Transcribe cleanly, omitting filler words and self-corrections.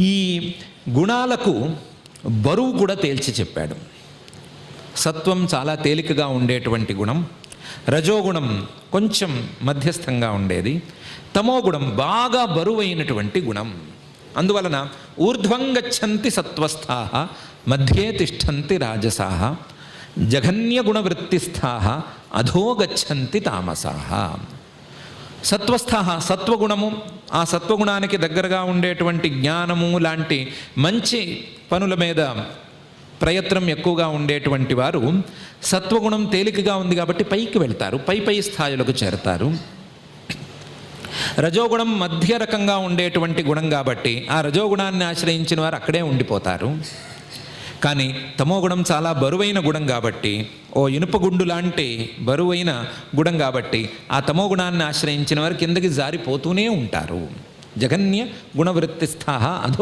ఈ గుణాలకు బరువు కూడా తేల్చి చెప్పాడు. సత్వం చాలా తేలికగా ఉండేటువంటి గుణం, రజోగుణం కొంచెం మధ్యస్థంగా ఉండేది, తమోగుణం బాగా బరువైనటువంటి గుణం. అందువలన ఊర్ధ్వం గచ్చంతి సత్వస్థాః మధ్యే తిష్టంతి రాజసాః జఘన్యగుణవృత్తిస్థాః అధో గచ్చంతి తామసాః. సత్వస్థాః సత్వగుణము, ఆ సత్వగుణానికి దగ్గరగా ఉండేటువంటి జ్ఞానము లాంటి మంచి పనుల మీద ప్రయత్నం ఎక్కువగా ఉండేటువంటి వారు సత్వగుణం తేలికగా ఉంది కాబట్టి పైకి వెళ్తారు, పై స్థాయిలకు చేరతారు. రజోగుణం మధ్య రకంగా ఉండేటువంటి గుణం కాబట్టి ఆ రజోగుణాన్ని ఆశ్రయించిన వారు అక్కడే ఉండిపోతారు. కానీ తమోగుణం చాలా బరువైన గుణం కాబట్టి, ఓ ఇనుపగుండు లాంటి బరువైన గుణం కాబట్టి ఆ తమోగుణాన్ని ఆశ్రయించిన వారు కిందకి జారిపోతూనే ఉంటారు. జగన్య గుణవృత్తిస్థాః అధో